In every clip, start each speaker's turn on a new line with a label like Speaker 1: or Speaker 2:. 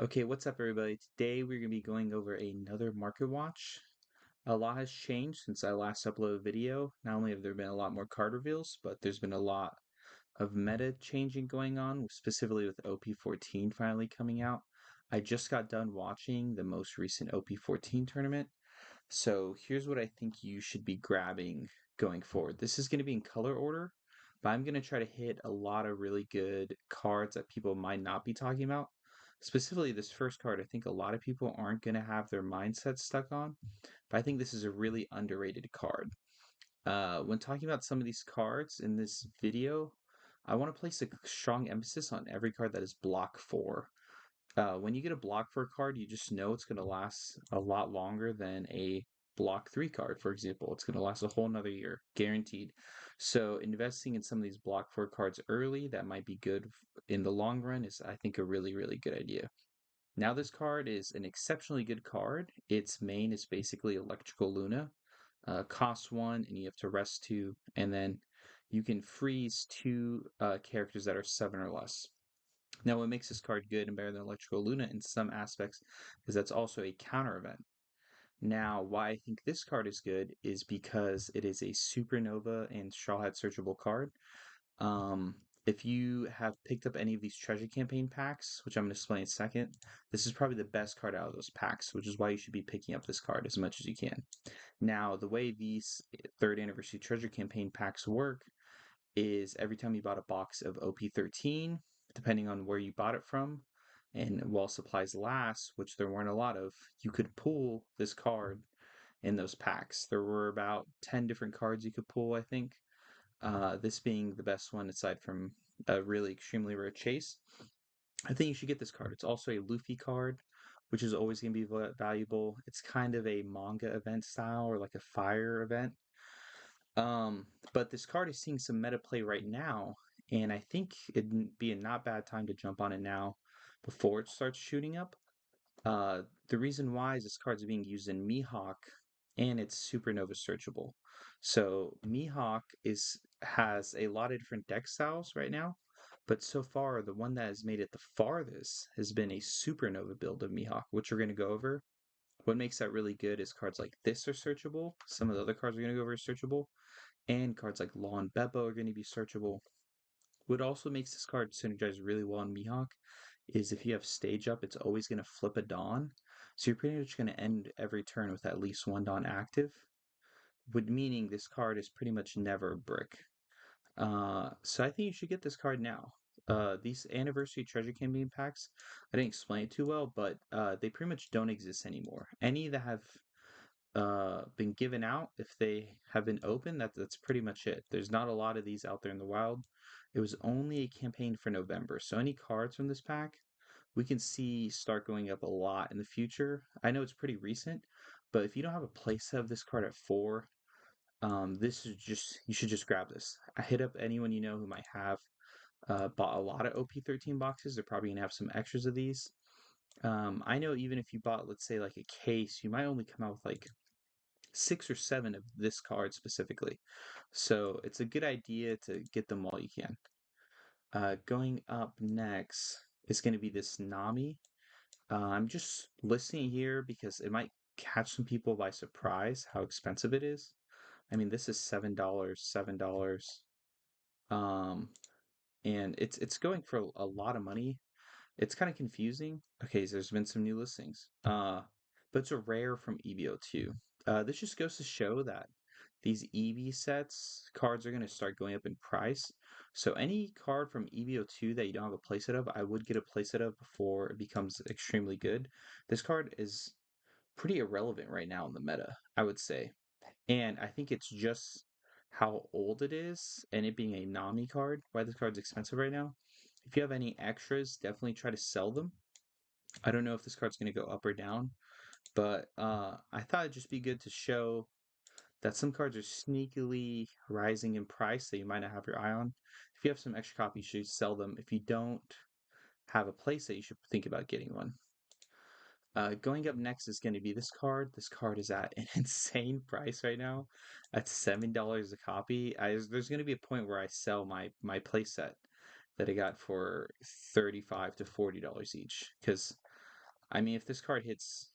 Speaker 1: Okay, what's up, everybody? Today we're going to be going over another market watch. A lot has changed since I last uploaded a video. Not only have there been a lot more card reveals, but there's been a lot of meta changing going on, specifically with OP14 finally coming out. I just got done watching the most recent OP14 tournament, so here's what I think you should be grabbing going forward. This is going to be in color order, but I'm going to try to hit a lot of really good cards that people might not be talking about. Specifically, this first card, I think a lot of people aren't going to have their mindset stuck on, but I think this is a really underrated card. When talking about some of these cards in this video, I want to place a strong emphasis on every card that is block 4. When you get a block 4 card, you just know it's going to last a lot longer than a block 3 card, for example. It's going to last a whole nother year, guaranteed. So investing in some of these block 4 cards early that might be good in the long run is, I think, a really, really good idea. Now this card is an exceptionally good card. Its main is basically Electrical Luna. Costs 1 and you have to rest 2, and then you can freeze 2 characters that are 7 or less. Now, what makes this card good and better than Electrical Luna in some aspects is that's also a counter event. Now, why I think this card is good is because it is a Supernova and Straw Hat searchable card. Um, if you have picked up any of these treasure campaign packs, which I'm going to explain in a second, this is probably the best card out of those packs, which is why you should be picking up this card as much as you can. Now, the way these third anniversary treasure campaign packs work is every time you bought a box of OP13, depending on where you bought it from, and while supplies last, which there weren't a lot of, you could pull this card in those packs. There were about 10 different cards you could pull, I think. This being the best one aside from a really extremely rare chase. I think you should get this card. It's also a Luffy card, which is always going to be valuable. It's kind of a manga event style or like a fire event. But this card is seeing some meta play right now, and I think it'd be a not bad time to jump on it now before it starts shooting up. The reason why is this card's being used in Mihawk, and it's Supernova searchable. So Mihawk has a lot of different deck styles right now, but so far the one that has made it the farthest has been a Supernova build of Mihawk, which we're going to go over. What makes that really good is cards like this are searchable. Some of the other cards we're going to go over are searchable, and cards like Law and Bepo are going to be searchable. What also makes this card synergize really well on Mihawk is if you have stage up, it's always going to flip a Dawn. So you're pretty much going to end every turn with at least one Dawn active, with meaning this card is pretty much never a brick. So I think you should get this card now. These anniversary treasure campaign packs, I didn't explain it too well, but they pretty much don't exist anymore. Any that have been given out, if they have been open, that's pretty much it. There's not a lot of these out there in the wild. It was only a campaign for November, so any cards from this pack we can see start going up a lot in the future. I know it's pretty recent, but if you don't have a playset of this card at 4, this is just you should just grab this. I hit up anyone you know who might have bought a lot of OP13 boxes. They're probably gonna have some extras of these. I know even if you bought, let's say, like a case, you might only come out with like 6 or 7 of this card specifically. So it's a good idea to get them while you can. Going up next is going to be this Nami. I'm just listing here because it might catch some people by surprise how expensive it is. I mean, this is $7, $7. Um, and it's going for a lot of money. It's kind of confusing. Okay, so there's been some new listings. But it's a rare from EBO2. This just goes to show that these EB sets cards are going to start going up in price. So any card from EBO2 that you don't have a playset of, I would get a playset of before it becomes extremely good. This card is pretty irrelevant right now in the meta, I would say. And I think it's just how old it is and it being a Nami card, why this card's expensive right now. If you have any extras, definitely try to sell them. I don't know if this card's going to go up or down, but I thought it'd just be good to show that some cards are sneakily rising in price that you might not have your eye on. If you have some extra copies, you should sell them. If you don't have a playset, you should think about getting one. Going up next is going to be this card. This card is at an insane price right now, at $7 a copy. There's going to be a point where I sell my playset that I got for $35 to $40 each, because I mean, if this card hits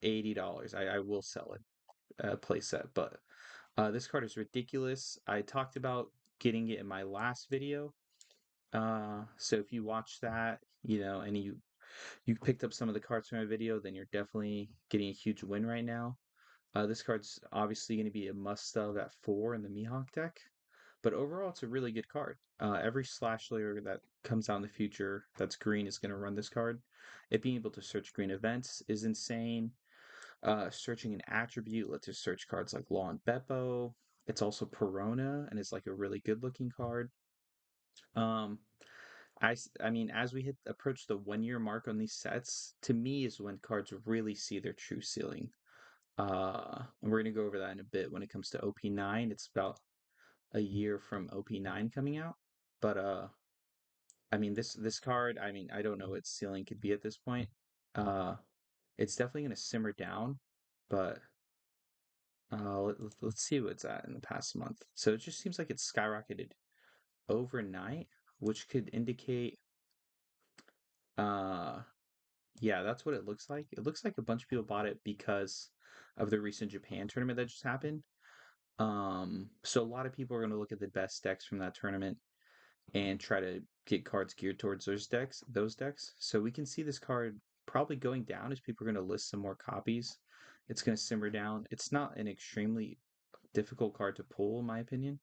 Speaker 1: $80, I will sell it, playset. But this card is ridiculous. I talked about getting it in my last video. So if you watch that, and you picked up some of the cards from my video, then you're definitely getting a huge win right now. This card's obviously going to be a must-have at 4 in the Mihawk deck, but overall, it's a really good card. Every slash layer that comes out in the future that's green is going to run this card. It being able to search green events is insane. Searching an attribute lets us search cards like Law and Bepo. It's also Perona, and it's like a really good-looking card. Um, I mean, as we approach the 1 year mark on these sets, to me is when cards really see their true ceiling. And we're gonna go over that in a bit when it comes to OP9. It's about a year from OP9 coming out. But I mean this card, I mean, I don't know what its ceiling could be at this point. Uh it's definitely gonna simmer down, but let's see what it's at in the past month. So it just seems like it's skyrocketed overnight, which could indicate uh yeah, that's what it looks like. It looks like a bunch of people bought it because of the recent Japan tournament that just happened. So a lot of people are going to look at the best decks from that tournament and try to get cards geared towards those decks. So we can see this card probably going down as people are going to list some more copies. It's going to simmer down. It's not an extremely difficult card to pull, in my opinion.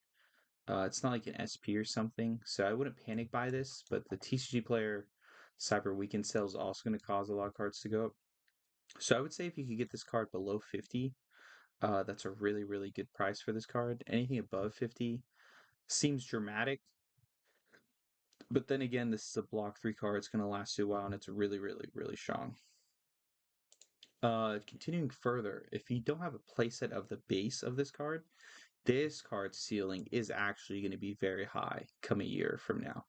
Speaker 1: It's not like an SP or something, so I wouldn't panic by this. But the TCG player Cyber Weekend sale is also going to cause a lot of cards to go up. So I would say if you could get this card below 50, that's a really, really good price for this card. Anything above 50 seems dramatic, but then again, this is a block 3 card. It's going to last you a while, and it's really, really, really strong. Continuing further, if you don't have a playset of the base of this card's ceiling is actually going to be very high come a year from now,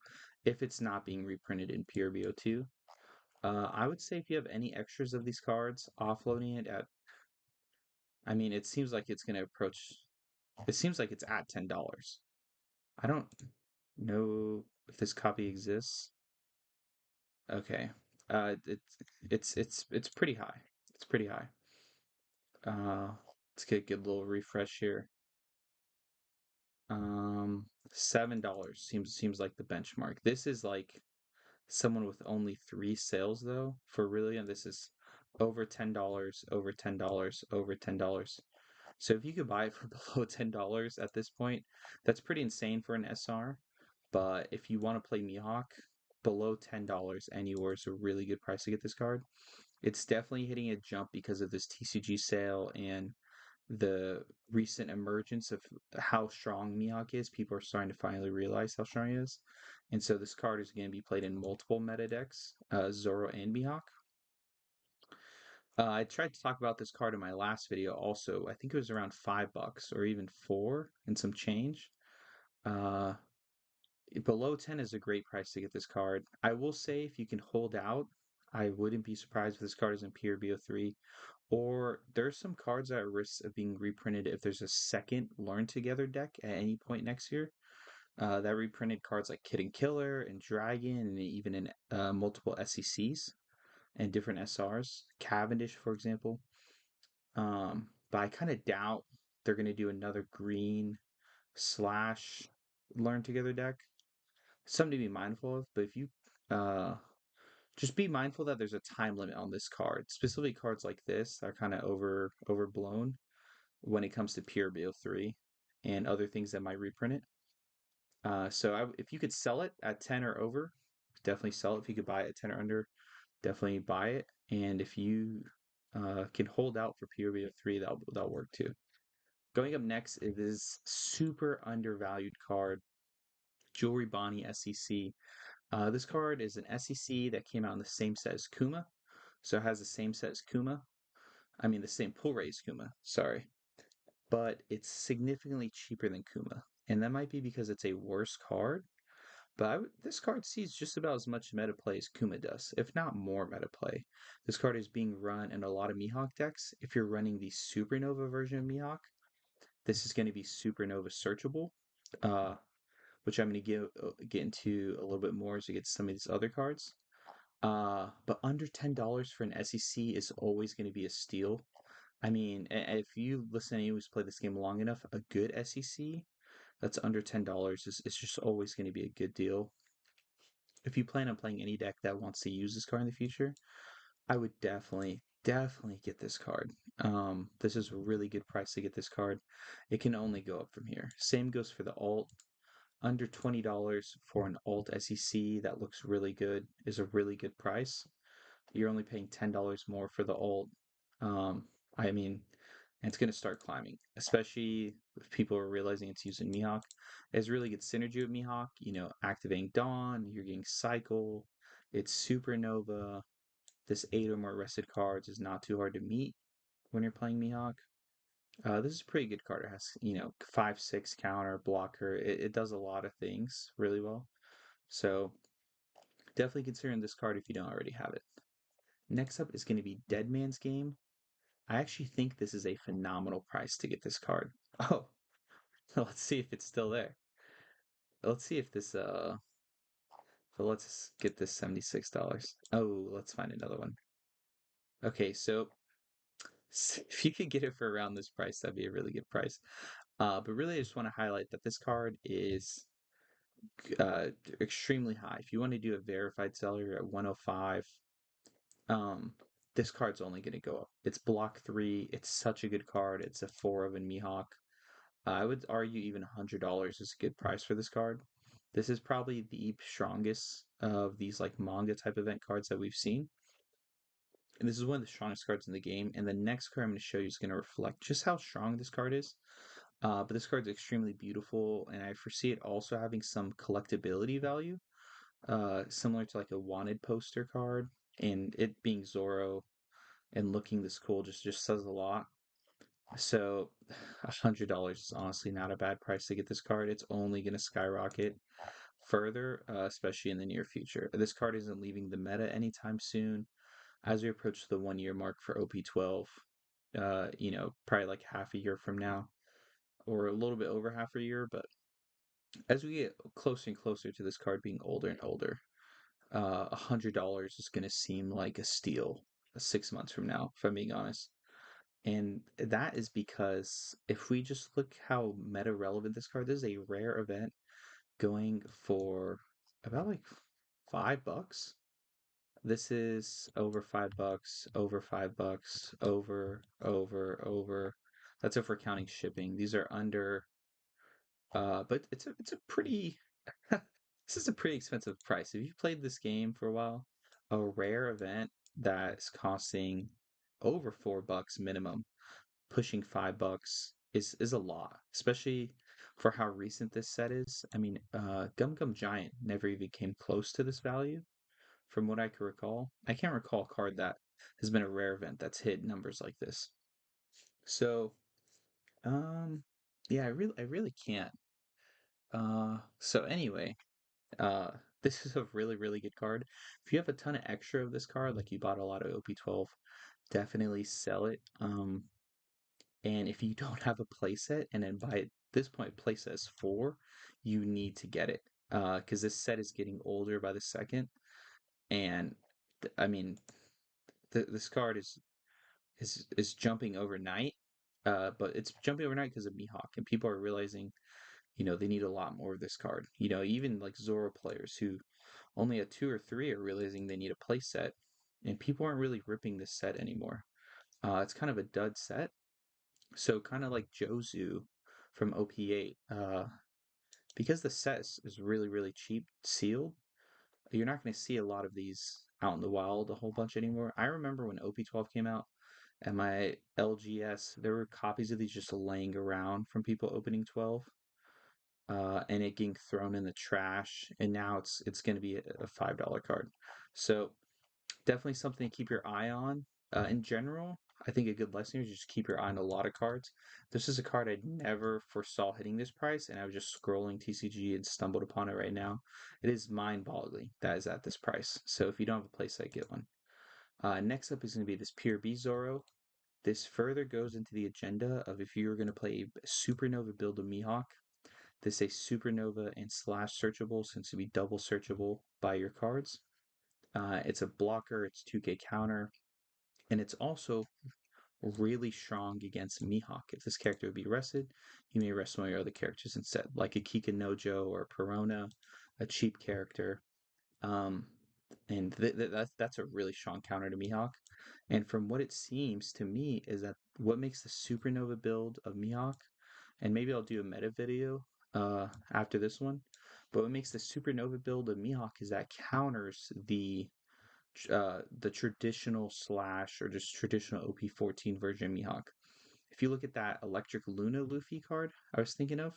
Speaker 1: if it's not being reprinted in PRBO2. I would say if you have any extras of these cards, offloading it at, I mean, it seems like it's going to approach, it seems like it's at $10. I don't know if this copy exists. Okay. It's pretty high. It's pretty high. Uh, let's get a good little refresh here. $7 seems like the benchmark. This is like someone with only 3 sales though for really, and this is over $10, over $10, over $10. So if you could buy it for below $10 at this point, that's pretty insane for an SR. But if you want to play Mihawk, below $10 anywhere is a really good price to get this card. It's definitely hitting a jump because of this TCG sale and the recent emergence of how strong Mihawk is. People are starting to finally realize how strong he is. And so this card is going to be played in multiple meta decks, Zoro and Mihawk. I tried to talk about this card in my last video also. I think it was around $5 or even 4 and some change. Uh, Below 10 is a great price to get this card. I will say if you can hold out, I wouldn't be surprised if this card is in PRBO3. Or there's some cards that are risk of being reprinted if there's a second Learn Together deck at any point next year. That reprinted cards like Kid and Killer and Dragon and even in multiple SECs and different SRs. Cavendish, for example. But I kind of doubt they're going to do another green slash Learn Together deck. Something to be mindful of, but if you uh, just be mindful that there's a time limit on this card. Specifically, cards like this are kind of overblown when it comes to Pure BO3 and other things that might reprint it. If you could sell it at 10 or over, definitely sell it. If you could buy it at 10 or under, definitely buy it. And if you can hold out for Pure BO3, that'll work too. Going up next is this super undervalued card, Jewelry Bonney SEC. This card is an SEC that came out in the same set as Kuma. So it has the same set as Kuma. I mean, the same pull rate as Kuma, sorry. But it's significantly cheaper than Kuma. And that might be because it's a worse card. But this card sees just about as much meta play as Kuma does, if not more meta play. This card is being run in a lot of Mihawk decks. If you're running the Supernova version of Mihawk, this is going to be Supernova searchable, which I'm going to get into a little bit more as we get to some of these other cards. But under $10 for an SEC is always going to be a steal. I mean, if you listen to anyone who's played this game long enough, a good SEC that's under $10 is just always going to be a good deal. If you plan on playing any deck that wants to use this card in the future, I would definitely get this card. This is a really good price to get this card. It can only go up from here. Same goes for the alt. Under $20 for an alt SEC that looks really good is a really good price. You're only paying $10 more for the alt. Um, I mean, and it's going to start climbing, especially if people are realizing it's using Mihawk. There's really good synergy with Mihawk. You know, activating Dawn, you're getting Cycle, it's Supernova. This 8 or more rested cards is not too hard to meet when you're playing Mihawk. This is a pretty good card. It has, you know, 5/6 counter, blocker. It does a lot of things really well. So definitely considering this card if you don't already have it. Next up is going to be Dead Man's Game. I actually think this is a phenomenal price to get this card. Oh, let's see if it's still there. Let's see if this so let's get this $76. Oh, let's find another one. Okay, so if you could get it for around this price, that'd be a really good price. But really, I just want to highlight that this card is uh, extremely high. If you want to do a verified seller at 105, um, this card's only going to go up. It's block 3. It's such a good card. It's a 4 of a Mihawk. I would argue even $100 is a good price for this card. This is probably the strongest of these like manga type event cards that we've seen. And this is one of the strongest cards in the game. And the next card I'm going to show you is going to reflect just how strong this card is. But this card's extremely beautiful, and I foresee it also having some collectibility value, similar to like a wanted poster card. And it being Zoro and looking this cool just says a lot. So $100 is honestly not a bad price to get this card. It's only going to skyrocket further, especially in the near future. This card isn't leaving the meta anytime soon. As we approach the 1 year mark for OP12, you know, probably like half a year from now, or a little bit over half a year, but as we get closer and closer to this card being older and older, $100 is going to seem like a steal 6 months from now, if I'm being honest. And that is because if we just look how meta relevant this card is, a rare event going for about like $5. This is over $5, over $5, over. That's if we're counting shipping. These are under, but it's a pretty this is a pretty expensive price. If you've played this game for a while, a rare event that's costing over $4 minimum, pushing $5 is a lot, especially for how recent this set is. I mean, Gum Gum Giant never even came close to this value, from what I can recall. I can't recall a card that has been a rare event that's hit numbers like this. So, um, yeah, I really can't. So anyway, Uh, this is a really good card. If you have a ton of extra of this card, like you bought a lot of OP12, definitely sell it. And if you don't have a playset, and then by this point playset is 4, you need to get it. Because this set is getting older by the second, and I mean, this card is jumping overnight. But it's jumping overnight because of Mihawk, and people are realizing, you know, they need a lot more of this card. You know, even like Zoro players who only a 2 or 3 are realizing they need a play set, and people aren't really ripping this set anymore. It's kind of a dud set, so kind of like Jozu from OP8. Because the set is really cheap sealed, you're not going to see a lot of these out in the wild a whole bunch anymore. I remember when OP12 came out at my LGS, there were copies of these just laying around from people opening 12. And it getting thrown in the trash, and now it's going to be a $5 card. So definitely something to keep your eye on. In general, I think a good lesson is just keep your eye on a lot of cards. This is a card I never foresaw hitting this price, and I was just scrolling TCG and stumbled upon it right now. It is mind-boggling that is at this price. So if you don't have a playset, get one. Next up is going to be this Pure B Zoro. This further goes into the agenda of if you're going to play a Supernova build of Mihawk, this is a Supernova and slash searchable, since to be double searchable by your cards. It's a blocker, it's 2k counter, and it's also really strong against Mihawk. If this character would be arrested, you may arrest one of your other characters instead, like a Kika Nojo or Perona, a cheap character. Um, and that's a really strong counter to Mihawk. And from what it seems to me is that what makes the Supernova build of Mihawk, and maybe I'll do a meta video after this one, but what makes the Supernova build of Mihawk is that counters the traditional slash or just traditional OP14 version of Mihawk. If you look at that Electric Luna Luffy card I was thinking of,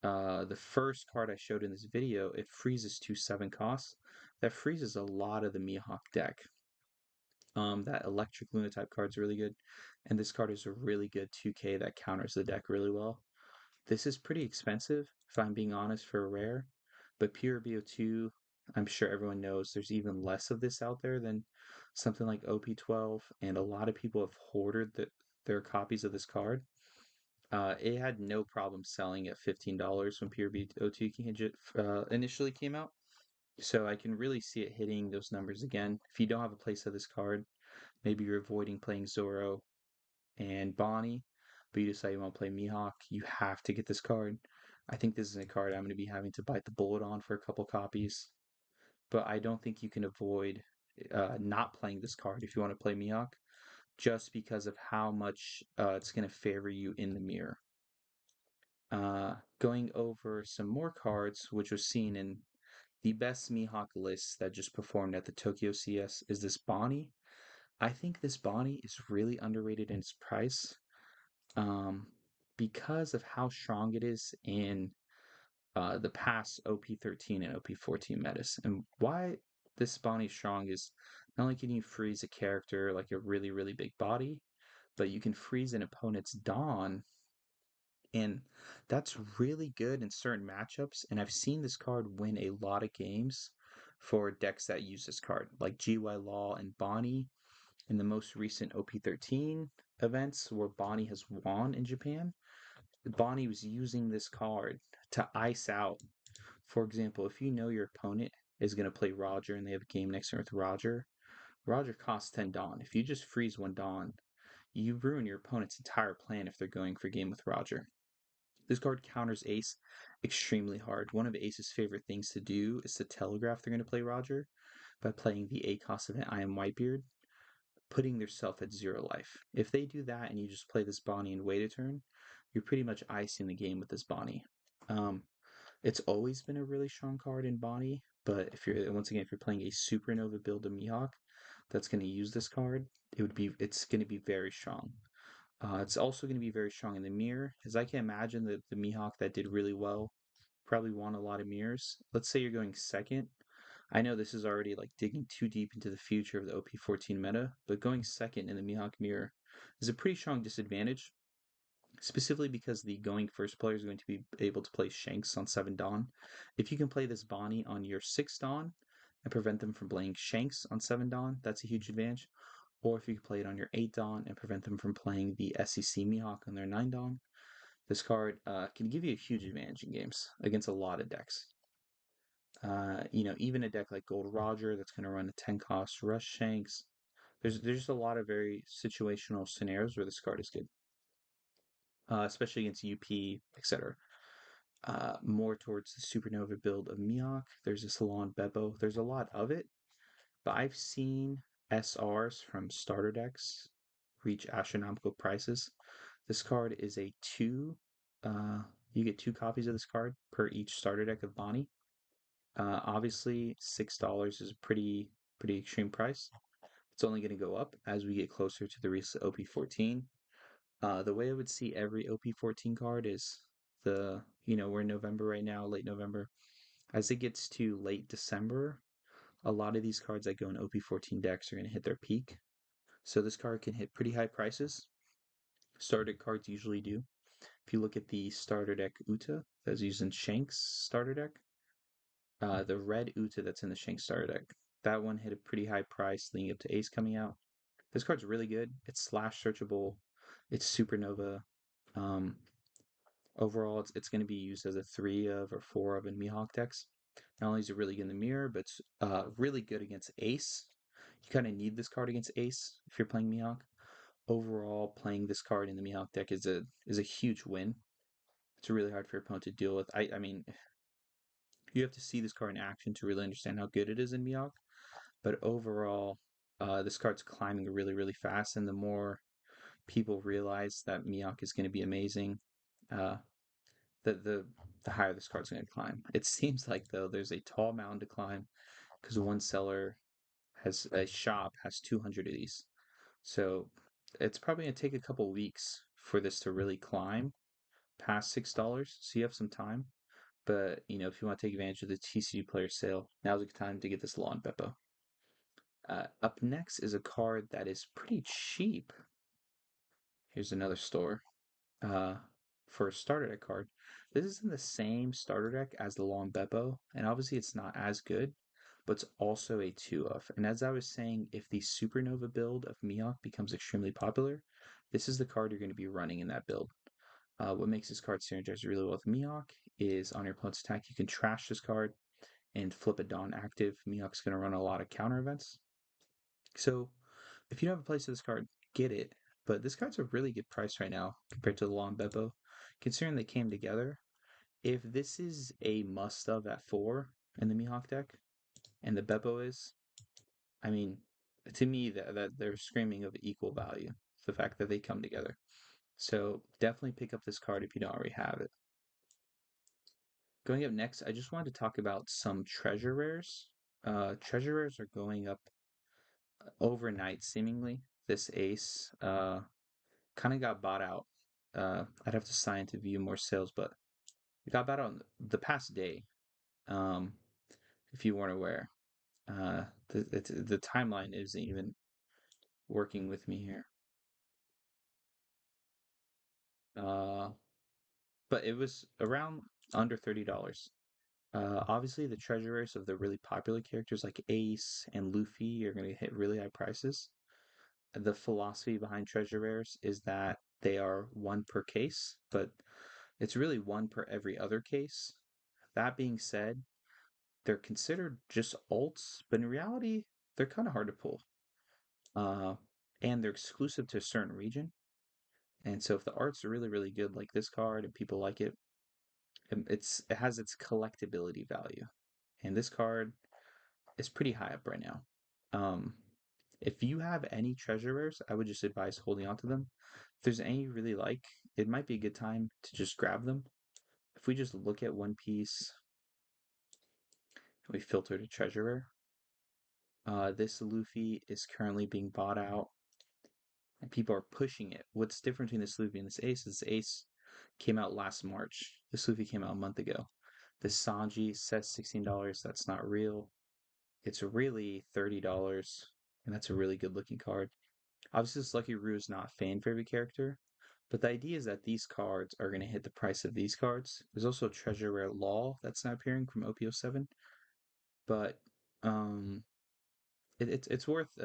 Speaker 1: the first card I showed in this video, it freezes 2/7 costs. That freezes a lot of the Mihawk deck. That Electric Luna type card is really good, and this card is a really good 2K that counters the deck really well. This is pretty expensive, if I'm being honest, for a rare, but pure BO2, I'm sure everyone knows there's even less of this out there than something like OP12, and a lot of people have hoarded their copies of this card. It had no problem selling at $15 when pure BO2 initially came out. So I can really see it hitting those numbers again. If you don't have a place of this card, maybe you're avoiding playing Zoro and Bonney, but you decide you want to play Mihawk, you have to get this card. I think this is a card I'm going to be having to bite the bullet on for a couple copies, but I don't think you can avoid not playing this card if you want to play Mihawk, just because of how much it's going to favor you in the mirror. Going over some more cards, which was seen in the best Mihawk list that just performed at the Tokyo CS, is this Bonney. I think this Bonney is really underrated in its price um, because of how strong it is in the past OP13 and OP14 metas. And why this Bonney is strong is not only can you freeze a character like a really, really big body, but you can freeze an opponent's Dawn, and that's really good in certain matchups. And I've seen this card win a lot of games for decks that use this card, like GY Law and Bonney in the most recent OP13 events where Bonney has won in Japan. Bonney was using this card to ice out. For example, if you know your opponent is going to play Roger and they have a game next turn with Roger, Roger costs 10 Dawn. If you just freeze one Dawn, you ruin your opponent's entire plan if they're going for game with Roger. This card counters Ace extremely hard. One of Ace's favorite things to do is to telegraph they're going to play Roger by playing the ACOS event I Am Whitebeard, putting theirself at 0 life. If they do that and you just play this Bonney and wait a turn, you're pretty much icing the game with this Bonney. It's always been a really strong card in Bonney, but if you're playing a Supernova build of Mihawk that's going to use this card, it's going to be very strong. It's also going to be very strong in the mirror, as I can imagine that the Mihawk that did really well probably won a lot of mirrors. Let's say you're going second. I know this is already like digging too deep into the future of the OP14 meta, but going second in the Mihawk mirror is a pretty strong disadvantage, specifically because the going first player is going to be able to play Shanks on 7 Dawn. If you can play this Bonney on your 6 Dawn and prevent them from playing Shanks on 7 Dawn, that's a huge advantage. Or if you can play it on your 8 Dawn and prevent them from playing the SEC Mihawk on their 9 Dawn, this card can give you a huge advantage in games against a lot of decks. Even a deck like Gold Roger that's going to run a 10 cost Rush Shanks. There's just a lot of very situational scenarios where this card is good, especially against UP, etc. More towards the Supernova build of Mihawk. There's a Salon bepo. There's a lot of it, but I've seen SRs from starter decks reach astronomical prices. This card is a 2. You get 2 copies of this card per each starter deck of Bonney. Obviously, $6 is a pretty extreme price. It's only going to go up as we get closer to the release of OP14. The way I would see every OP14 card is we're in November right now, late November. As it gets to late December, a lot of these cards that go in OP14 decks are going to hit their peak. So this card can hit pretty high prices. Starter cards usually do. If you look at the starter deck Uta that's used in Shank's starter deck, the red Uta that's in the Shanks starter deck, that one hit a pretty high price leading up to Ace coming out. This card's really good. It's slash searchable. It's Supernova. Overall, it's going to be used as a 3 of or 4 of in Mihawk decks. Not only is it really good in the mirror, but it's really good against Ace. You kind of need this card against Ace if you're playing Mihawk. Overall, playing this card in the Mihawk deck is a huge win. It's really hard for your opponent to deal with. I mean, you have to see this card in action to really understand how good it is in Mihawk. But overall, this card's climbing really, really fast, and the more people realize that Mihawk is going to be amazing, uh, the the the higher this card's going to climb. It seems like though there's a tall mountain to climb because one seller has a shop has 200 of these, so it's probably going to take a couple weeks for this to really climb past $6. So you have some time. But if you want to take advantage of the TCG player sale, now's a good time to get this Law and Beppo. Up next is a card that is pretty cheap. Here's another store uh, for a starter deck card. This is in the same starter deck as the Law and Beppo, and obviously it's not as good, but it's also a 2-of. And as I was saying, if the Supernova build of Mihawk becomes extremely popular, this is the card you're going to be running in that build. What makes this card synergize really well with Mihawk is on your opponent's attack, you can trash this card and flip a Dawn active. Mihawk's going to run a lot of counter events. So if you don't have a place for this card, get it. But this card's a really good price right now compared to the Law and Beppo, considering they came together. If this is a must-of at 4 in the Mihawk deck, and the Beppo is, I mean, to me, that they're screaming of equal value. The fact that they come together. So definitely pick up this card if you don't already have it. Going up next, I just wanted to talk about some treasure rares. Treasure rares are going up overnight, seemingly. This ace kind of got bought out. I'd have to sign to view more sales, but it got bought out on the past day. Um, if you weren't aware, the timeline isn't even working with me here. Uh, but it was around under $30. Obviously, the treasure rares of the really popular characters like Ace and Luffy are going to hit really high prices. The philosophy behind treasure rares is that they are one per case, but it's really one per every other case. That being said, they're considered just alts, but in reality, they're kind of hard to pull. Uh, and they're exclusive to a certain region. And so if the art's really, really good, like this card, and people like it, it has its collectibility value. And this card is pretty high up right now. Um, if you have any treasure rares, I would just advise holding on to them. If there's any you really like, it might be a good time to just grab them. If we just look at One Piece and we filter to treasure rare, this Luffy is currently being bought out and people are pushing it. What's different between this Luffy and this Ace is this Ace came out last March. This Luffy came out a month ago. This Sanji says $16. That's not real. It's really $30, and that's a really good looking card. Obviously, this Lucky Roo is not a fan favorite character, but the idea is that these cards are going to hit the price of these cards. There's also a treasure rare Law that's not appearing from OP07, but um, it's worth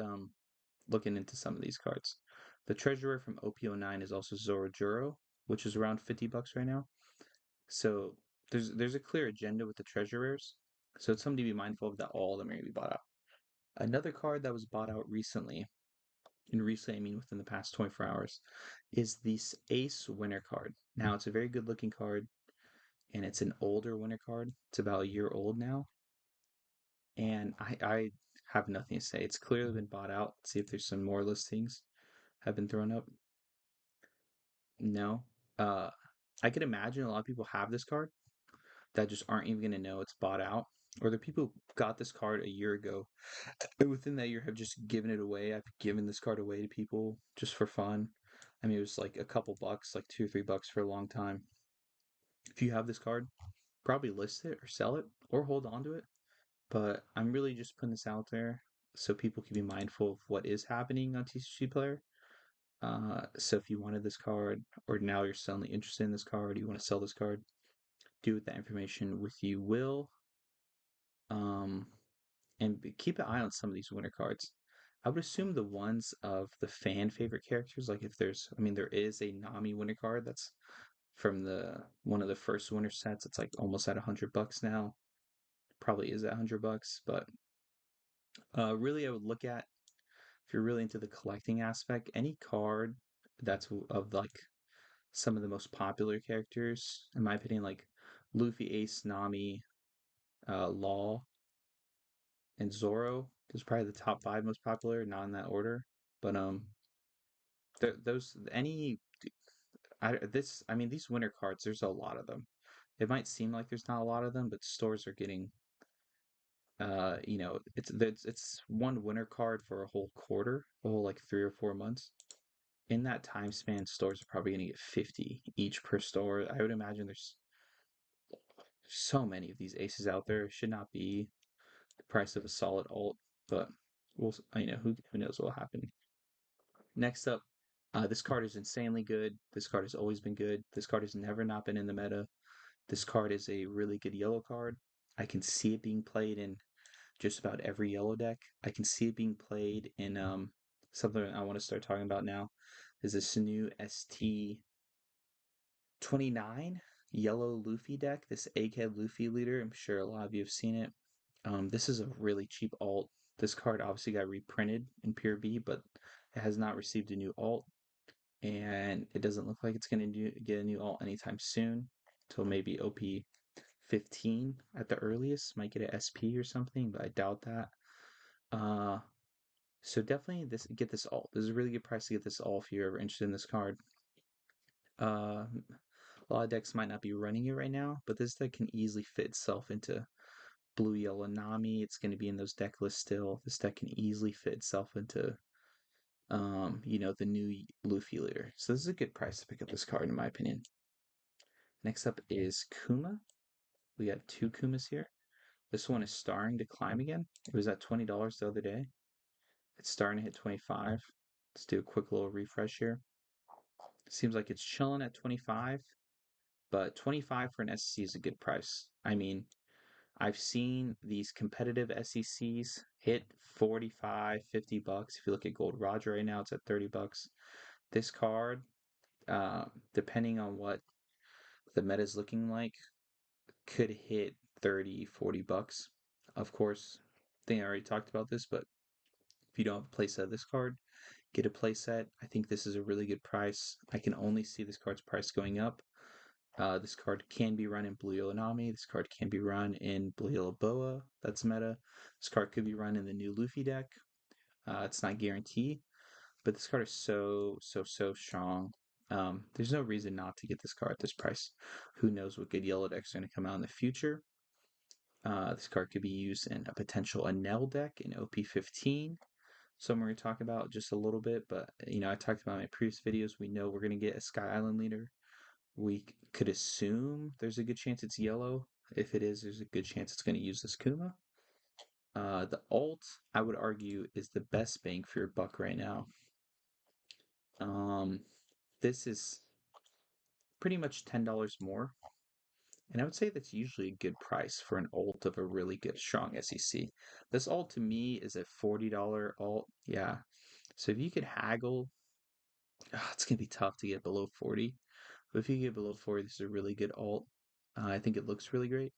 Speaker 1: looking into some of these cards. The treasure rare from OP09 is also Zorojuro, which is around $50 right now. So there's a clear agenda with the treasure rares. So it's something to be mindful of that all of them are going to be bought out. Another card that was bought out recently, and recently I mean within the past 24 hours, is this Ace Winter card. Now it's a very good looking card, and it's an older Winter card. It's about a year old now, and I have nothing to say. It's clearly been bought out. Let's see if there's some more listings have been thrown up. No. Uh, I could imagine a lot of people have this card that just aren't even going to know it's bought out. Or the people who got this card a year ago and within that year have just given it away. I've given this card away to people just for fun. I mean, it was like a couple bucks, like $2 or $3 for a long time. If you have this card, probably list it or sell it or hold on to it. But I'm really just putting this out there so people can be mindful of what is happening on TCG Player. So if you wanted this card, or now you're suddenly interested in this card, you want to sell this card, do with that information with you will. Um, and keep an eye on some of these winter cards. I would assume the ones of the fan favorite characters, like if there's, I mean, there is a Nami winter card that's from the one of the first winter sets. It's like almost at $100 now. probably is at $100, but really I would look at, if you're really into the collecting aspect, any card that's of like some of the most popular characters, in my opinion, like Luffy, Ace, Nami, Law, and Zoro. Those are probably the top five most popular, not in that order. But those any I mean these winter cards, there's a lot of them. It might seem like there's not a lot of them, but stores are getting it's one winter card for a whole quarter, a whole like 3 or 4 months. In that time span, stores are probably gonna get 50 each per store. I would imagine there's so many of these aces out there. It should not be the price of a solid alt, but who knows what will happen. Next up, this card is insanely good. This card has always been good. This card has never not been in the meta. This card is a really good yellow card. I can see it being played in just about every yellow deck. I can see it being played in something I want to start talking about now. Is this new ST-29 yellow Luffy deck, this Egghead Luffy leader. I'm sure a lot of you have seen it. This is a really cheap alt. This card obviously got reprinted in Pure B, but it has not received a new alt, and it doesn't look like it's going to get a new alt anytime soon, until maybe OP15 at the earliest. Might get an SP or something, but I doubt that. So definitely get this alt. This is a really good price to get this alt if you're ever interested in this card. A lot of decks might not be running it right now, but this deck can easily fit itself into blue yellow Nami. It's going to be in those deck lists still. This deck can easily fit itself into the new Luffy leader. So this is a good price to pick up this card in my opinion. Next up is Kuma. We got two Kumas here. This one is starting to climb again. It was at $20 the other day. It's starting to hit 25. Let's do a quick little refresh here. Seems like it's chilling at 25, but 25 for an SEC is a good price. I mean, I've seen these competitive SECs hit 45, $50. If you look at Gold Roger right now, it's at $30. This card, depending on what the meta is looking like, could hit 30, $40. Of course, I think I already talked about this, but if you don't have a playset of this card, get a playset. I think this is a really good price. I can only see this card's price going up. This card can be run in Blue Yellow Nami. This card can be run in Blue Yellow Boa. That's meta. This card could be run in the new Luffy deck. It's not guaranteed, but this card is so strong. There's no reason not to get this card at this price. Who knows what good yellow decks are going to come out in the future. This card could be used in a potential Anel deck in OP15. Some we're going to talk about just a little bit, but I talked about in my previous videos. We know we're going to get a Sky Island leader. We could assume there's a good chance it's yellow. If it is, there's a good chance it's going to use this Kuma. The alt, I would argue, is the best bang for your buck right now. This is pretty much $10 more. And I would say that's usually a good price for an alt of a really good, strong SEC. This alt to me is a $40 alt. Yeah. So if you could haggle, it's going to be tough to get below 40. But if you get below 40, this is a really good alt. I think it looks really great.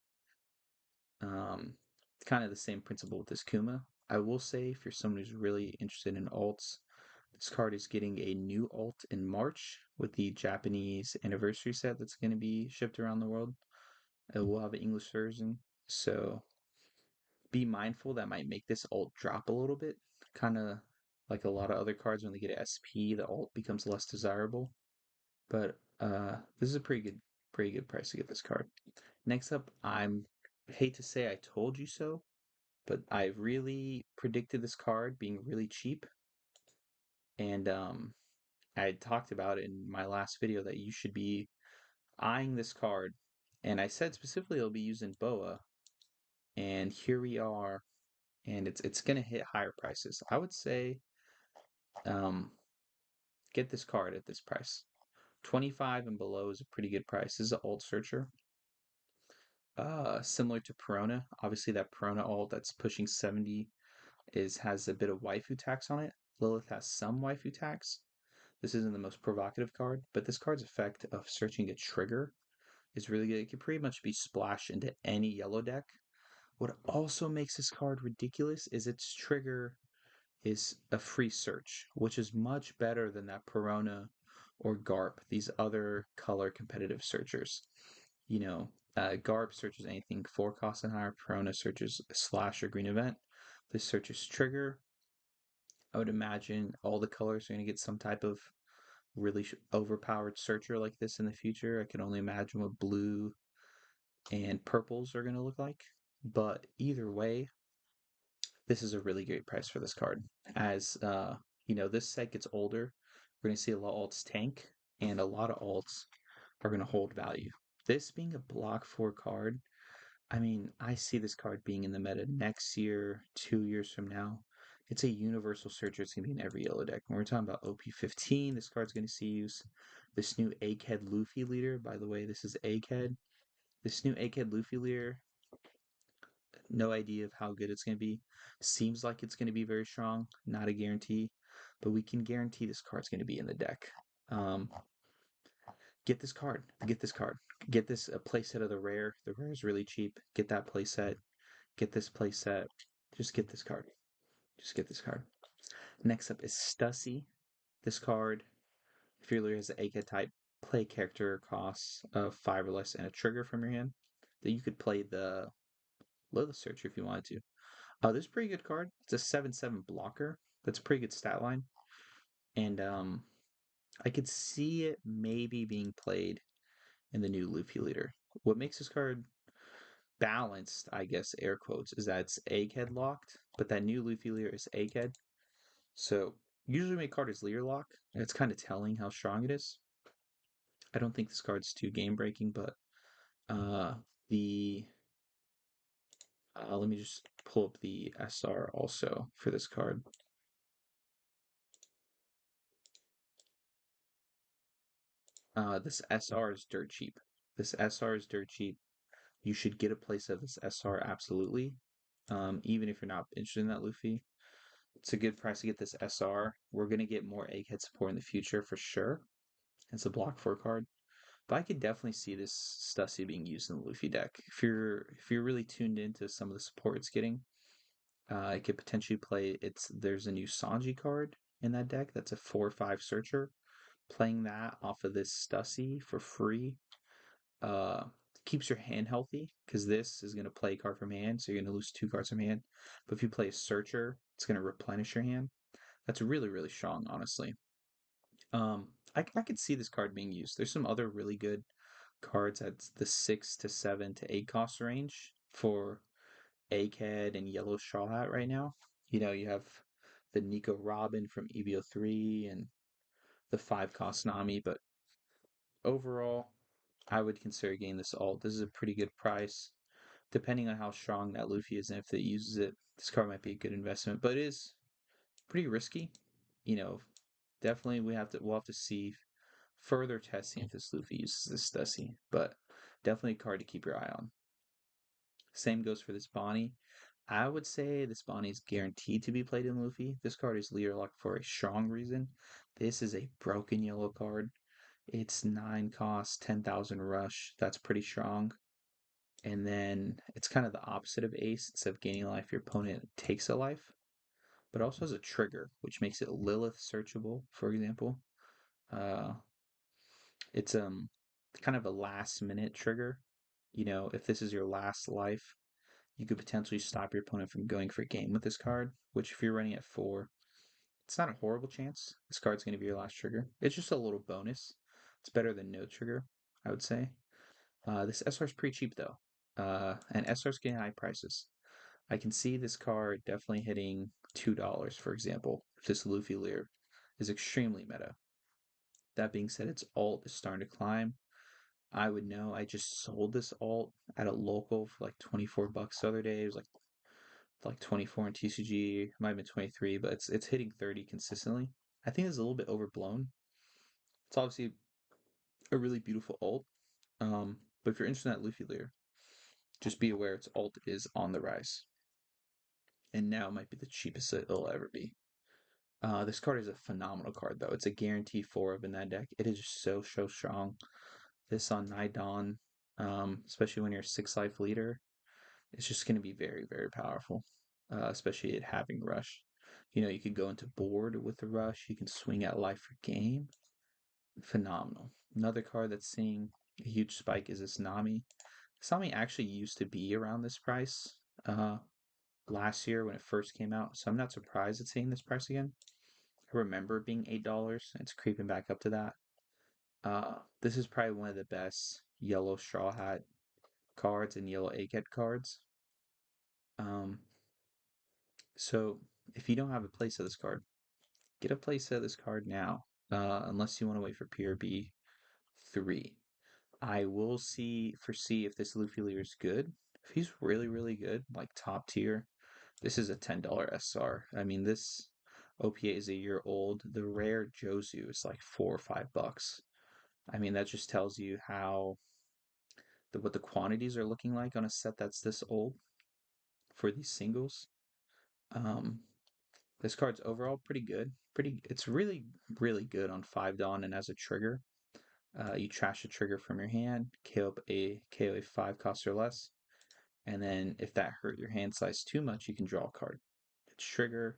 Speaker 1: Kind of the same principle with this Kuma. I will say, if you're someone who's really interested in alts, this card is getting a new alt in March with the Japanese anniversary set that's going to be shipped around the world. It will have an English version, so be mindful that might make this alt drop a little bit. Kind of like a lot of other cards, when they get an SP, the alt becomes less desirable. But this is a pretty good price to get this card. Next up, I hate to say I told you so, but I really predicted this card being really cheap. And I talked about it in my last video that you should be eyeing this card. And I said specifically it'll be used in Boa. And here we are. And it's going to hit higher prices. I would say get this card at this price. 25 and below is a pretty good price. This is an alt searcher. Similar to Perona. Obviously that Perona alt that's pushing 70 has a bit of waifu tax on it. Lilith has some waifu tax. This isn't the most provocative card, but this card's effect of searching a trigger is really good. It can pretty much be splashed into any yellow deck. What also makes this card ridiculous is its trigger is a free search, which is much better than that Perona or GARP, these other color competitive searchers. GARP searches anything 4 costs and higher, Perona searches a slash or green event. This searches trigger. I would imagine all the colors are going to get some type of really overpowered searcher like this in the future. I can only imagine what blue and purples are going to look like. But either way, this is a really great price for this card. As this set gets older, we're going to see a lot of alts tank, and a lot of alts are going to hold value. This being a block 4 card, I mean, I see this card being in the meta next year, 2 years from now. It's a universal searcher. It's going to be in every yellow deck. When we're talking about OP15, this card's going to see use. This new Egghead Luffy leader, by the way, this is Egghead. This new Egghead Luffy leader, no idea of how good it's going to be. Seems like it's going to be very strong. Not a guarantee, but we can guarantee this card's going to be in the deck. Um, get this card. Get this card. Get this a playset of the rare. The rare is really cheap. Get that playset. Get this playset. Just get this card. Just get this card. Next up is Stussy. This card, if your leader has an AK type, play character costs of 5 or less and a trigger from your hand. That you could play the Lilith Searcher if you wanted to. This is a pretty good card. It's a 7/7 blocker. That's a pretty good stat line. And I could see it maybe being played in the new Luffy leader. What makes this card balanced, I guess, air quotes, is that it's Egghead locked, but that new Luffy leader is Egghead. So usually when a card is leader lock, it's kind of telling how strong it is. I don't think this card's too game breaking, but the let me just pull up the SR also for this card. This SR is dirt cheap. This SR is dirt cheap. You should get a place of this SR absolutely. Even if you're not interested in that Luffy, it's a good price to get this SR. We're gonna get more Egghead support in the future for sure. It's a block 4 card. But I could definitely see this Stussy being used in the Luffy deck. If you're really tuned into some of the support it's getting, it could potentially play. There's a new Sanji card in that deck. That's a 4/5 searcher. Playing that off of this Stussy for free uh, keeps your hand healthy because this is going to play a card from hand, so you're going to lose 2 cards from hand. But if you play a searcher, it's going to replenish your hand. That's really really strong, honestly. I could see this card being used. There's some other really good cards at the 6 to 7 to 8 cost range for Egghead and Yellow Straw Hat right now. You have the Nico Robin from EVO3 and the 5 cost Nami, but overall, I would consider getting this alt. This is a pretty good price. Depending on how strong that Luffy is and if it uses it, this card might be a good investment, but it is pretty risky. You know, definitely we'll have to see further testing if this Luffy uses this Stussy, but definitely a card to keep your eye on. Same goes for this Bonney. I would say this Bonney is guaranteed to be played in Luffy. This card is leader lock for a strong reason. This is a broken yellow card. It's 9 cost, 10,000 rush. That's pretty strong. And then it's kind of the opposite of Ace. Instead of gaining a life, your opponent takes a life. But also has a trigger, which makes it Lilith searchable, for example. Uh, it's kind of a last minute trigger. If this is your last life, you could potentially stop your opponent from going for a game with this card, which if you're running at 4, it's not a horrible chance. This card's going to be your last trigger. It's just a little bonus. It's better than no trigger, I would say. This SR is pretty cheap though, and SR's getting high prices. I can see this card definitely hitting $2, for example, if this Luffy Lear is extremely meta. That being said, its alt is starting to climb. I would know. I just sold this alt at a local for like $24 the other day. It was like 24 in TCG. It might have been 23, but it's hitting 30 consistently. I think it's a little bit overblown. It's obviously a really beautiful alt. But if you're interested in that Luffy Lear, just be aware its alt is on the rise. And now might be the cheapest it'll ever be. This card is a phenomenal card, though. It's a guarantee 4 of in that deck. It is just so strong. This on Nidon, especially when you're a 6 life leader, it's just going to be very, very powerful, especially at having rush. You know, you could go into board with the rush. You can swing at life for game. Phenomenal. Another card that's seeing a huge spike is this Nami. This Nami actually used to be around this price last year when it first came out, so I'm not surprised at seeing this price again. I remember it being $8. It's creeping back up to that. This is probably one of the best yellow Straw Hat cards and yellow Egghead cards. Um, so if you don't have a place of this card, get a place of this card now. Unless you want to wait for PRB 3. I will foresee if this Luffy leader is good. If he's really, really good, like top tier, this is a $10 SR. I mean, this OPA is a year old. The rare Jozu is like $4 or $5. I mean, that just tells you what the quantities are looking like on a set that's this old for these singles. Um, this card's overall pretty good. It's really, really good on 5 Dawn and as a trigger. You trash a trigger from your hand, KO a 5 cost or less, and then if that hurt your hand size too much, you can draw a card. Its trigger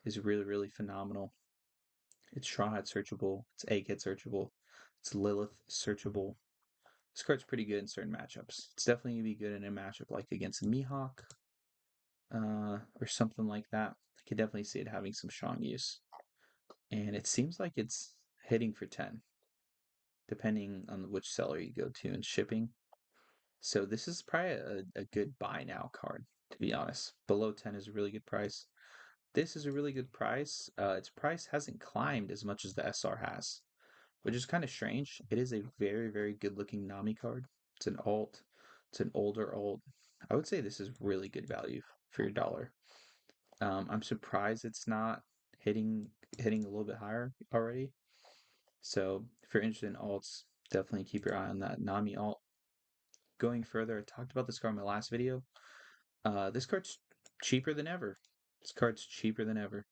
Speaker 1: is really, really phenomenal. It's Straw Hat searchable, it's Egghead searchable, it's Lilith searchable. This card's pretty good in certain matchups. It's definitely going to be good in a matchup like against a Mihawk or something like that. I could definitely see it having some strong use. And it seems like it's hitting for 10, depending on which seller you go to and shipping. So this is probably a good buy now card, to be honest. Below 10 is a really good price. This is a really good price. Its price hasn't climbed as much as the SR has, which is kind of strange. It is a very, very good looking Nami card. It's an alt. It's an older alt. I would say this is really good value for your dollar. I'm surprised it's not hitting a little bit higher already. So if you're interested in alts, definitely keep your eye on that Nami alt. Going further, I talked about this card in my last video. This card's cheaper than ever. This card's cheaper than ever.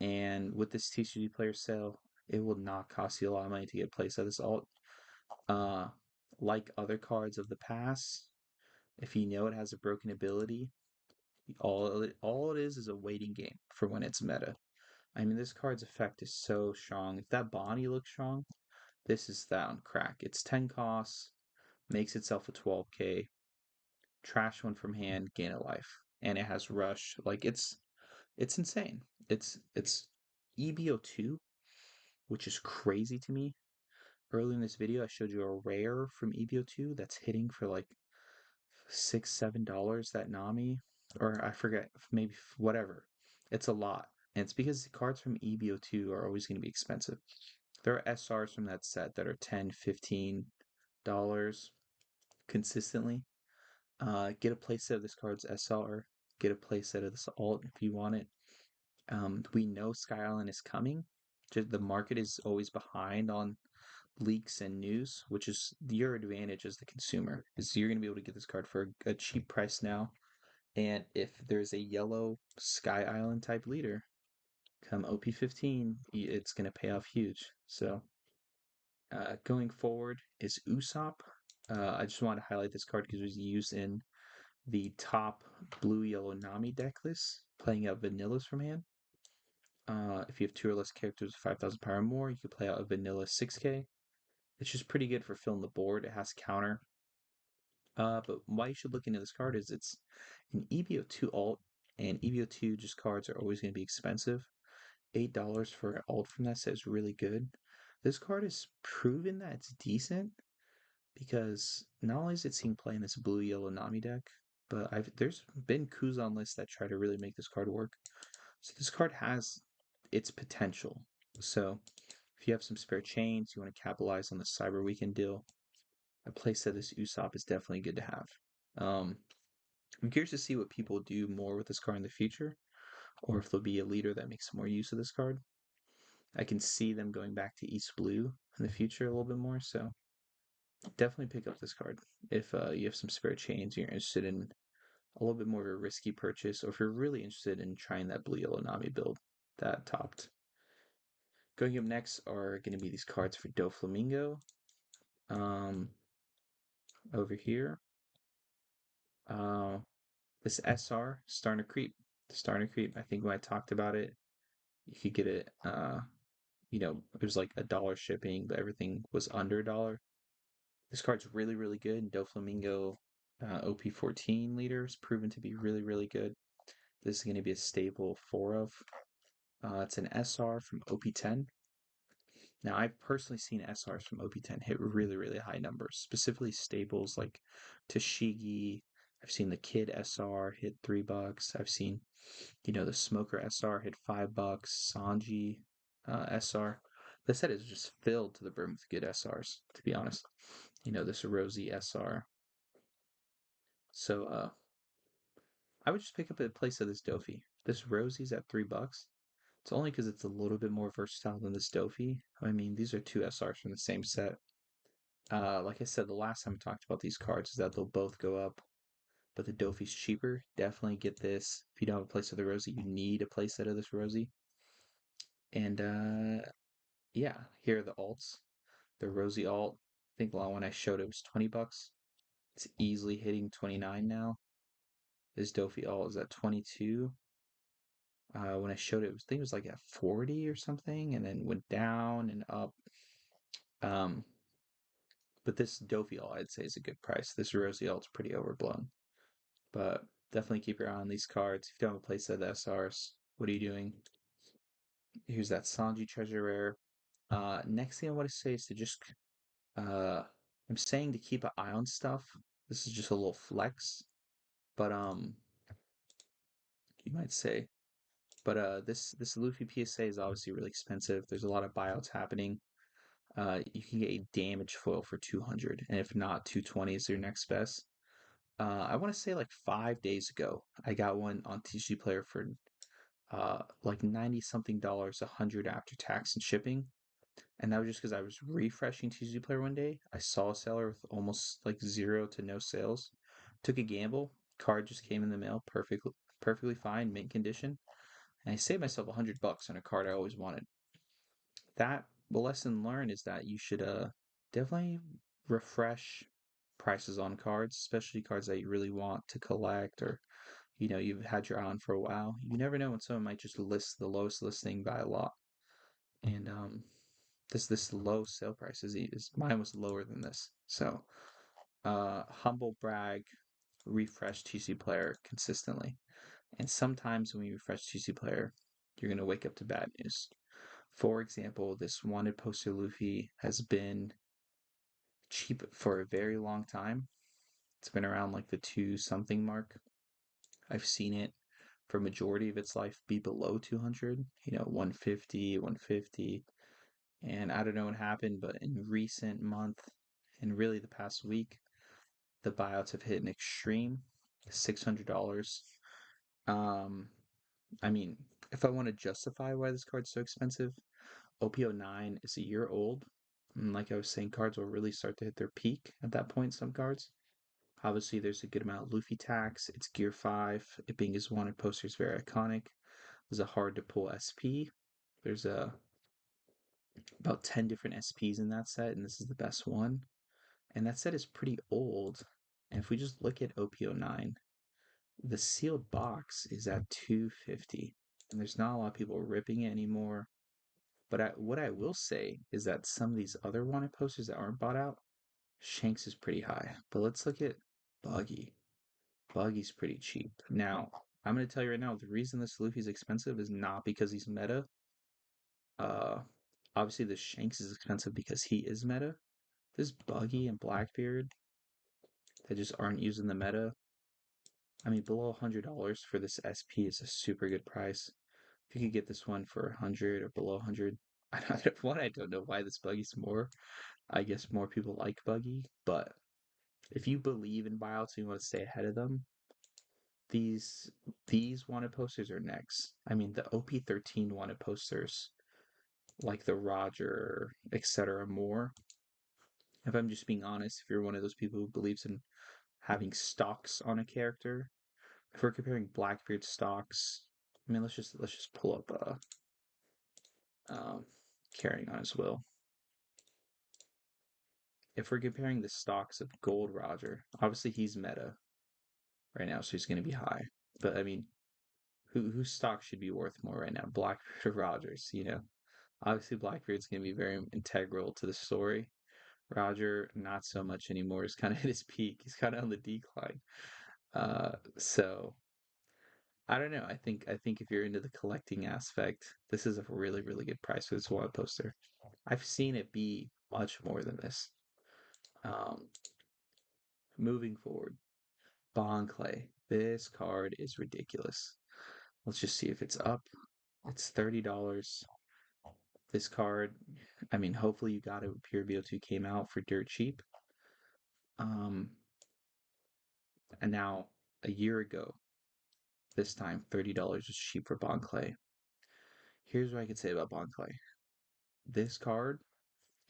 Speaker 1: And with this TCG player sale, it will not cost you a lot of money to get placed at this alt. Uh, like other cards of the past, if you know it has a broken ability, all it is a waiting game for when it's meta. I mean, this card's effect is so strong. If that Bonney looks strong, this is that on crack. It's 10 costs, makes itself a 12k, trash one from hand, gain a life, and it has rush. Like it's insane. It's EBO2, which is crazy to me. Earlier in this video, I showed you a rare from EBO2 that's hitting for like $6-7 that Nami, or I forget, maybe whatever. It's a lot. And it's because the cards from EBO2 are always going to be expensive. There are SRs from that set that are $10-15 consistently. Get a playset of this card's SR. Get a playset of this alt if you want it. We know Sky Island is coming. Just the market is always behind on leaks and news, which is your advantage as the consumer, is you're going to be able to get this card for a cheap price now. And if there's a yellow Sky Island type leader come OP15, it's going to pay off huge. So going forward is Usopp. I just want to highlight this card because it was used in the top blue-yellow Nami deck list, playing out Vanillas from hand. If you have 2 or less characters with 5,000 power or more, you can play out a Vanilla 6k. It's just pretty good for filling the board. It has counter. But why you should look into this card is it's an EBO2 alt, and EBO2 just cards are always going to be expensive. $8 for an alt from that set is really good. This card has proven that it's decent because not only is it seen play in this blue-yellow Nami deck, but there's been Kuzan lists that try to really make this card work. So this card has its potential. So if you have some spare chains, you want to capitalize on the Cyber Weekend deal, a playset of this Usopp is definitely good to have. I'm curious to see what people do more with this card in the future, or if there'll be a leader that makes more use of this card. I can see them going back to East Blue in the future a little bit more, so definitely pick up this card if you have some spare chains, you're interested in a little bit more of a risky purchase, or if you're really interested in trying that blue yellow Nami build that topped. Going up next are going to be these cards for Doflamingo. Over here. This SR starting to creep. Starting to creep. I think when I talked about it, you could get it. It was like $1 shipping, but everything was under $1. This card's really, really good. Doflamingo OP14 leader is proven to be really, really good. This is going to be a stable 4 of. It's an SR from OP10. Now, I've personally seen SRs from OP10 hit really, really high numbers, specifically stables like Tashigi. I've seen the Kid SR hit $3. I've seen, the Smoker SR hit $5. Sanji SR. This set is just filled to the brim with good SRs, to be honest. This Rosie SR. So, I would just pick up a place of this Dofi. This Rosie's at $3. It's only because it's a little bit more versatile than this Dofi. I mean, these are two SRs from the same set. Like I said, the last time I talked about these cards is that they'll both go up, but the Dofi's cheaper. Definitely get this. If you don't have a place of the Rosie, you need a playset of this Rosie. And yeah, here are the alts. The Rosie alt, I think when I showed it was $20. It's easily hitting 29 now. This Dofi alt is at 22. When I showed it, I think it was like at 40 or something, and then went down and up. But this Dofi alt, I'd say, is a good price. This Rosie alt's pretty overblown. But definitely keep your eye on these cards. If you don't have a place of the SRs, what are you doing? Here's that Sanji treasure rare. Next thing I want to say is to just I'm saying to keep an eye on stuff. This is just a little flex, but you might say. But this Luffy PSA is obviously really expensive. There's a lot of buyouts happening. You can get a damage foil for 200, and if not, 220 is your next best. I want to say like 5 days ago, I got one on TCG Player for like 90 something dollars, 100 after tax and shipping. And that was just because I was refreshing TCG Player one day. I saw a seller with almost like 0 to no sales. Took a gamble. Card just came in the mail, perfectly fine, mint condition, and I saved myself $100 on a card I always wanted. That the lesson learned is that you should definitely refresh prices on cards, especially cards that you really want to collect or you've had your eye on for a while. You never know when someone might just list the lowest listing by a lot. And this low sale price is mine was lower than this. So humble brag, refresh TC player consistently. And sometimes when you refresh TC player, you're gonna wake up to bad news. For example, this wanted poster Luffy has been cheap for a very long time. It's been around like the 2 something mark. I've seen it for majority of its life be below 200, 150, 150. And I don't know what happened, but in recent month and really the past week, the buyouts have hit an extreme $600. Um, I mean, if I want to justify why this card's so expensive, OP09 is a year old. And like I was saying, cards will really start to hit their peak at that point, some cards. Obviously, there's a good amount of Luffy tax. It's Gear 5. It being his wanted poster is very iconic. There's a hard to pull SP. There's about 10 different SPs in that set, and this is the best one. And that set is pretty old. And if we just look at OP09, the sealed box is at 250. And there's not a lot of people ripping it anymore. But what I will say is that some of these other wanted posters that aren't bought out, Shanks is pretty high. But let's look at Buggy. Buggy's pretty cheap. Now, I'm going to tell you right now, the reason this Luffy's expensive is not because he's meta. Uh, Obviously, the Shanks is expensive because he is meta. This Buggy and Blackbeard that just aren't using the meta. I mean, below $100 for this SP is a super good price. If you could get this one for 100 or below 100, I don't know why this Buggy's more. I guess more people like Buggy, but if you believe in buyouts and you want to stay ahead of them, these wanted posters are next. I mean, the OP13 wanted posters, like the Roger, etc. more. If I'm just being honest, if you're one of those people who believes in having stocks on a character, if we're comparing Blackbeard stocks, I mean, let's just pull up carrying on as well. If we're comparing the stocks of Gold Roger, obviously he's meta. right now, so he's going to be high. But I mean, whose stock should be worth more right now, Blackbeard or Rogers? Obviously Blackbeard's going to be very integral to the story. Roger, not so much anymore. He's kind of hit his peak. He's kind of on the decline. So I don't know. I think if you're into the collecting aspect, this is a really really good price for this one poster. I've seen it be much more than this. Um, moving forward, Bond Clay. This card is ridiculous. Let's just see if it's up. It's $30. This card, I mean, hopefully you got it when Pure BO2 came out for dirt cheap. Um, and now a year ago, this time $30 was cheap for Bond Clay. Here's what I can say about Bond Clay. This card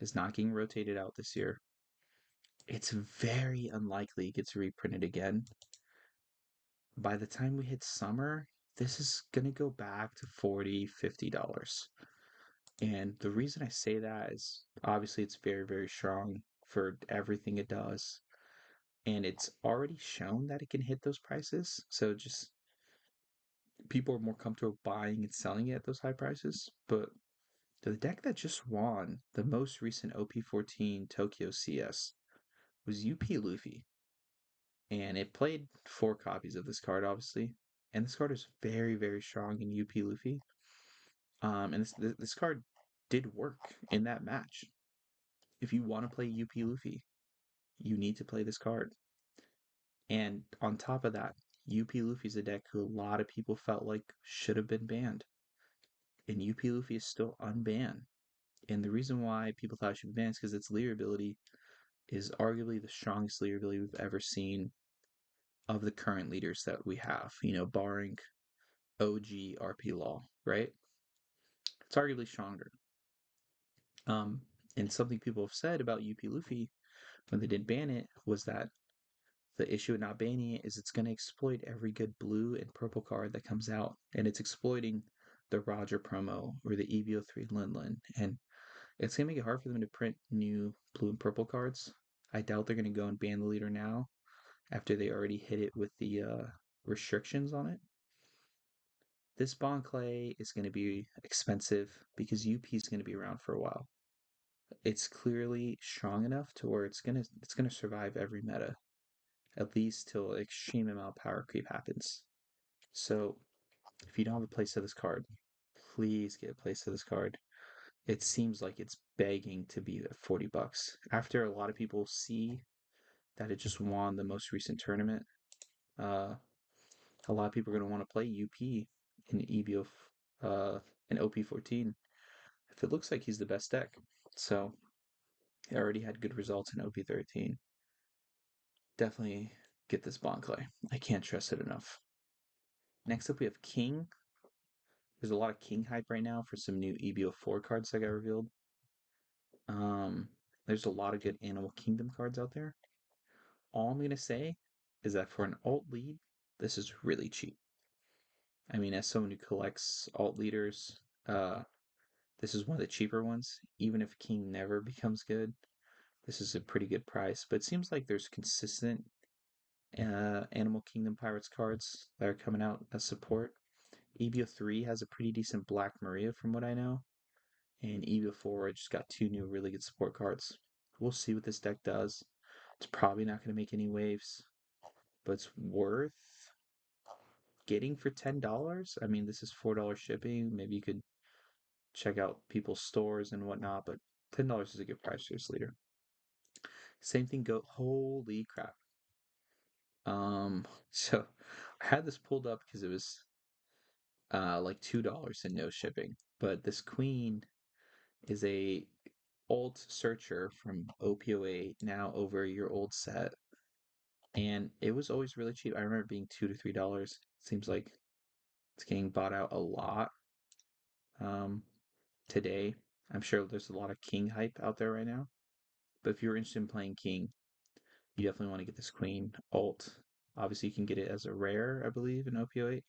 Speaker 1: is not getting rotated out this year. It's very unlikely it gets reprinted again. By the time we hit summer, this is going to go back to $40, $50. And the reason I say that is obviously it's very, very strong for everything it does. And it's already shown that it can hit those prices. So just people are more comfortable buying and selling it at those high prices. But the deck that just won the most recent OP14 Tokyo CS was UP Luffy. And it played 4 copies of this card, obviously. And this card is very, very strong in UP Luffy. And this card did work in that match. If you want to play UP Luffy, you need to play this card. And on top of that, UP Luffy's a deck who a lot of people felt like should have been banned. And UP Luffy is still unbanned. And the reason why people thought it should be banned is because its leader ability is arguably the strongest leader ability we've ever seen of the current leaders that we have, barring OG RP Law, right? It's arguably stronger. And something people have said about UP Luffy when they didn't ban it was that the issue with not banning it is it's going to exploit every good blue and purple card that comes out, and it's exploiting the Roger promo or the EVO3 Linlin, and it's going to make it hard for them to print new blue and purple cards. I doubt they're going to go and ban the leader now after they already hit it with the restrictions on it. This Bond Clay is going to be expensive because UP is going to be around for a while. It's clearly strong enough to where it's gonna survive every meta, at least till extreme amount of power creep happens. So if you don't have a place of this card, please get a place of this card. It seems like it's begging to be at $40. After a lot of people see that it just won the most recent tournament, a lot of people are going to want to play UP in EBO in OP14 if it looks like he's the best deck. So he already had good results in OP13. Definitely get this Bond Clay. I can't stress it enough. Next up, we have King. There's a lot of King hype right now for some new EBO4 cards that got revealed. There's a lot of good Animal Kingdom cards out there. All I'm going to say is that for an alt lead, this is really cheap. I mean, as someone who collects alt leaders, this is one of the cheaper ones. Even if King never becomes good, this is a pretty good price. But it seems like there's consistent Animal Kingdom Pirates cards that are coming out as support. EVO3 has a pretty decent Black Maria from what I know. And EVO4 just got 2 new really good support cards. We'll see what this deck does. It's probably not going to make any waves, but it's worth getting for $10. I mean, this is $4 shipping. Maybe you could check out people's stores and whatnot, but $10 is a good price for this leader. Same thing holy crap. So I had this pulled up because it was like $2 and no shipping. But this queen is a old searcher from OP08, now over your old set. And it was always really cheap. I remember being $2 to $3. Seems like it's getting bought out a lot today. I'm sure there's a lot of King hype out there right now. But if you're interested in playing King, you definitely want to get this Queen alt. Obviously, you can get it as a rare, I believe, in OP08.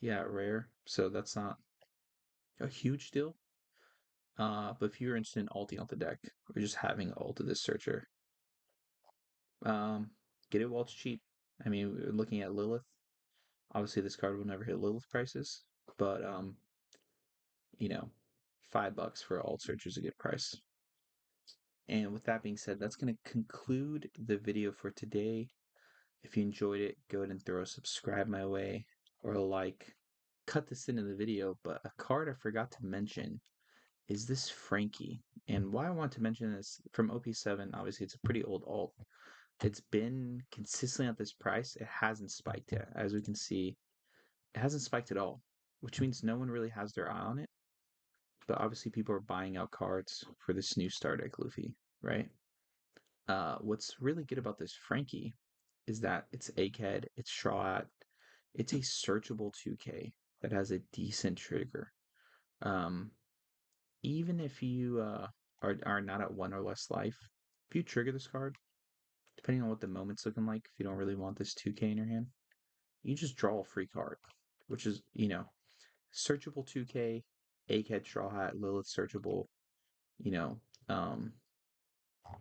Speaker 1: Yeah, rare. So that's not a huge deal. But if you're interested in alting out the deck or just having ult of this searcher, get it while it's cheap. I mean, we're looking at Lilith. Obviously, this card will never hit Lilith prices, but you know, $5 for alt search is a good price. And with that being said, that's going to conclude the video for today. If you enjoyed it, go ahead and throw a subscribe my way or a like. Cut this into the video, but a card I forgot to mention is this Franky. And why I want to mention this from OP7, obviously it's a pretty old alt. It's been consistently at this price. It hasn't spiked yet. As we can see, it hasn't spiked at all, which means no one really has their eye on it. But obviously people are buying out cards for this new Star Deck Luffy, right? What's really good about this Franky is that it's Egghead, it's Straw Hat, it's a searchable 2K that has a decent trigger. Um, Even if you are not at one or less life, if you trigger this card, depending on what the moment's looking like, if you don't really want this 2K in your hand, you just draw a free card, which is, searchable 2K, Egghead, Straw Hat, Lilith searchable, you know, um,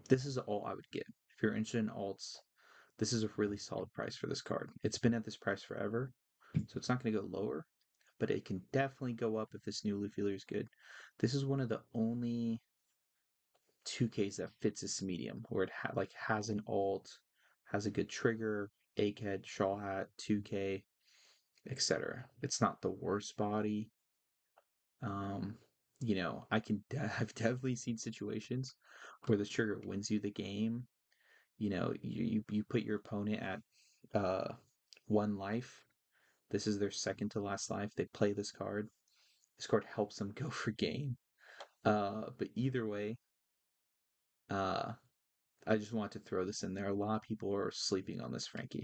Speaker 1: this is all I would get. If you're interested in alts, this is a really solid price for this card. It's been at this price forever, so it's not going to go lower, but it can definitely go up if this new Luffy is good. This is one of the only 2Ks that fits this medium, where it has an alt, has a good trigger, Egghead, Shaw Hat, 2K, etc. It's not the worst body. Um, I've definitely seen situations where this trigger wins you the game. You put your opponent at one life. This is their second to last life. They play this card. This card helps them go for game. But either way, uh, I just want to throw this in there. A lot of people are sleeping on this Franky.